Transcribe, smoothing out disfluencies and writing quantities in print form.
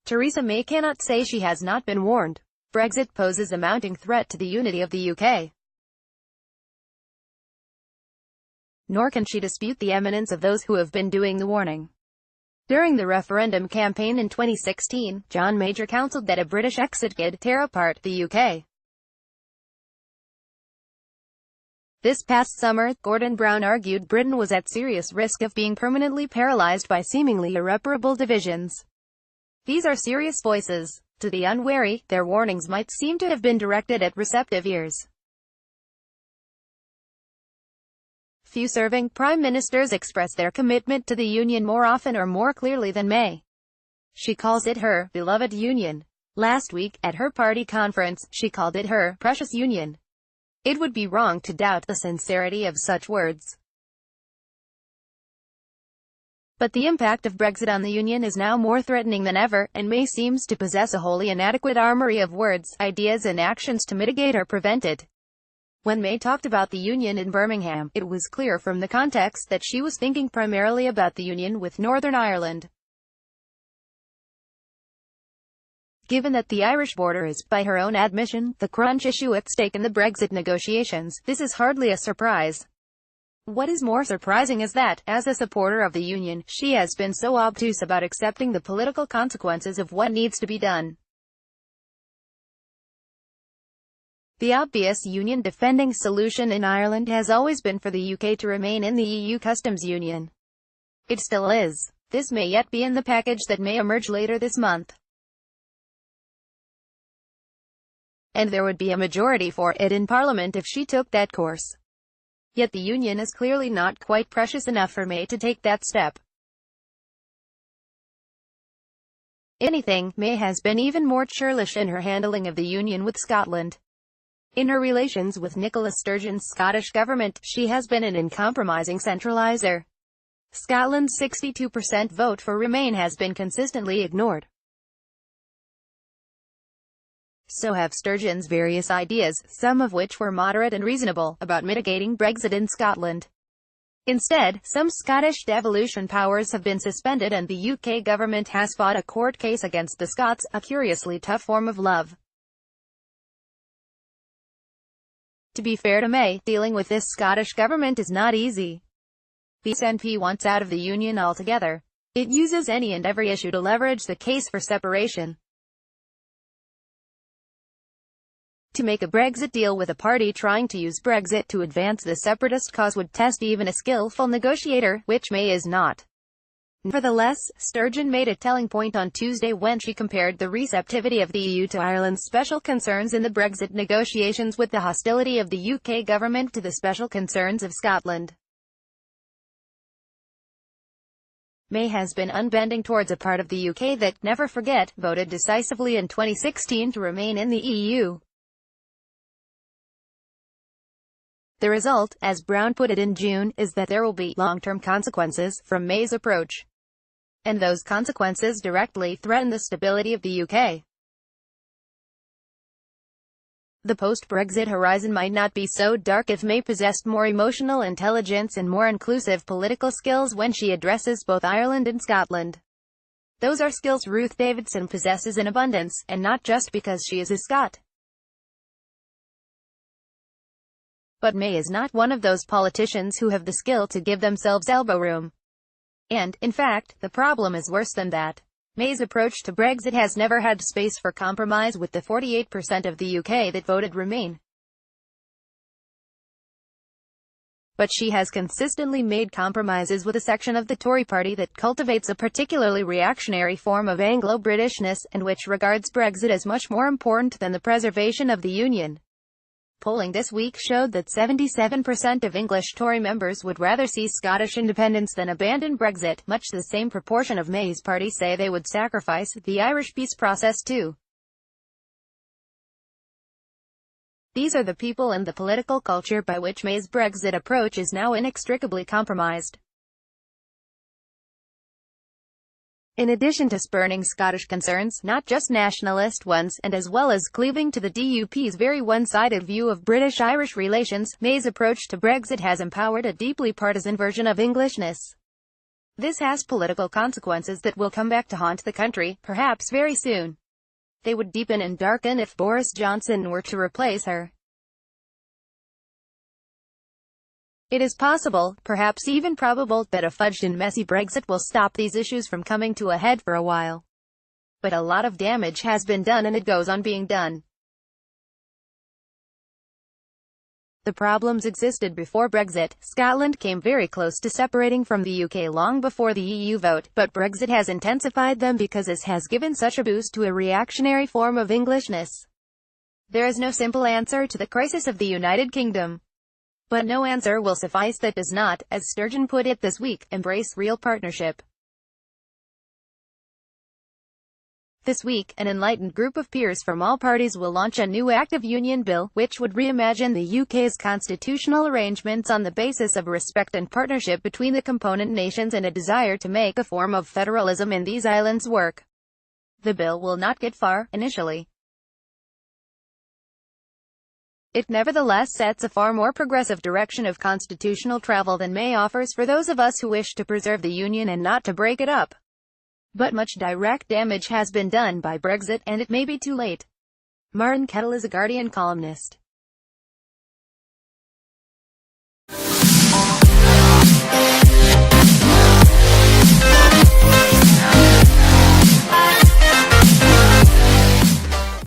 Theresa May cannot say she has not been warned. Brexit poses a mounting threat to the unity of the UK. Nor can she dispute the eminence of those who have been doing the warning. During the referendum campaign in 2016, John Major counselled that a British exit could tear apart the UK. This past summer, Gordon Brown argued Britain was at serious risk of being permanently paralysed by seemingly irreparable divisions. These are serious voices. To the unwary, their warnings might seem to have been directed at receptive ears. Few serving prime ministers express their commitment to the Union more often or more clearly than May. She calls it her beloved Union. Last week, at her party conference, she called it her precious Union. It would be wrong to doubt the sincerity of such words. But the impact of Brexit on the Union is now more threatening than ever, and May seems to possess a wholly inadequate armory of words, ideas and actions to mitigate or prevent it. When May talked about the Union in Birmingham, it was clear from the context that she was thinking primarily about the Union with Northern Ireland. Given that the Irish border is, by her own admission, the crunch issue at stake in the Brexit negotiations, this is hardly a surprise. What is more surprising is that, as a supporter of the Union, she has been so obtuse about accepting the political consequences of what needs to be done. The obvious Union-defending solution in Ireland has always been for the UK to remain in the EU customs union. It still is. This may yet be in the package that may emerge later this month. And there would be a majority for it in Parliament if she took that course. Yet the Union is clearly not quite precious enough for May to take that step. If anything, May has been even more churlish in her handling of the Union with Scotland. In her relations with Nicola Sturgeon's Scottish government, she has been an uncompromising centraliser. Scotland's 62% vote for Remain has been consistently ignored. So have Sturgeon's various ideas, some of which were moderate and reasonable, about mitigating Brexit in Scotland. Instead, some Scottish devolution powers have been suspended and the UK government has fought a court case against the Scots, a curiously tough form of love. To be fair to May, dealing with this Scottish government is not easy. The SNP wants out of the Union altogether. It uses any and every issue to leverage the case for separation. To make a Brexit deal with a party trying to use Brexit to advance the separatist cause would test even a skillful negotiator, which May is not. Nevertheless, Sturgeon made a telling point on Tuesday when she compared the receptivity of the EU to Ireland's special concerns in the Brexit negotiations with the hostility of the UK government to the special concerns of Scotland. May has been unbending towards a part of the UK that, never forget, voted decisively in 2016 to remain in the EU. The result, as Brown put it in June, is that there will be long-term consequences from May's approach. And those consequences directly threaten the stability of the UK. The post-Brexit horizon might not be so dark if May possessed more emotional intelligence and more inclusive political skills when she addresses both Ireland and Scotland. Those are skills Ruth Davidson possesses in abundance, and not just because she is a Scot. But May is not one of those politicians who have the skill to give themselves elbow room. And, in fact, the problem is worse than that. May's approach to Brexit has never had space for compromise with the 48% of the UK that voted Remain. But she has consistently made compromises with a section of the Tory party that cultivates a particularly reactionary form of Anglo-Britishness, and which regards Brexit as much more important than the preservation of the Union. Polling this week showed that 77% of English Tory members would rather see Scottish independence than abandon Brexit. Much the same proportion of May's party say they would sacrifice the Irish peace process too. These are the people and the political culture by which May's Brexit approach is now inextricably compromised. In addition to spurning Scottish concerns, not just nationalist ones, and as well as cleaving to the DUP's very one-sided view of British-Irish relations, May's approach to Brexit has empowered a deeply partisan version of Englishness. This has political consequences that will come back to haunt the country, perhaps very soon. They would deepen and darken if Boris Johnson were to replace her. It is possible, perhaps even probable, that a fudged and messy Brexit will stop these issues from coming to a head for a while. But a lot of damage has been done and it goes on being done. The problems existed before Brexit. Scotland came very close to separating from the UK long before the EU vote, but Brexit has intensified them because it has given such a boost to a reactionary form of Englishness. There is no simple answer to the crisis of the United Kingdom. But no answer will suffice that does not, as Sturgeon put it this week, embrace real partnership. This week, an enlightened group of peers from all parties will launch a new Act of Union bill, which would reimagine the UK's constitutional arrangements on the basis of respect and partnership between the component nations and a desire to make a form of federalism in these islands work. The bill will not get far, initially. It nevertheless sets a far more progressive direction of constitutional travel than May offers for those of us who wish to preserve the Union and not to break it up. But much direct damage has been done by Brexit, and it may be too late. Martin Kettle is a Guardian columnist.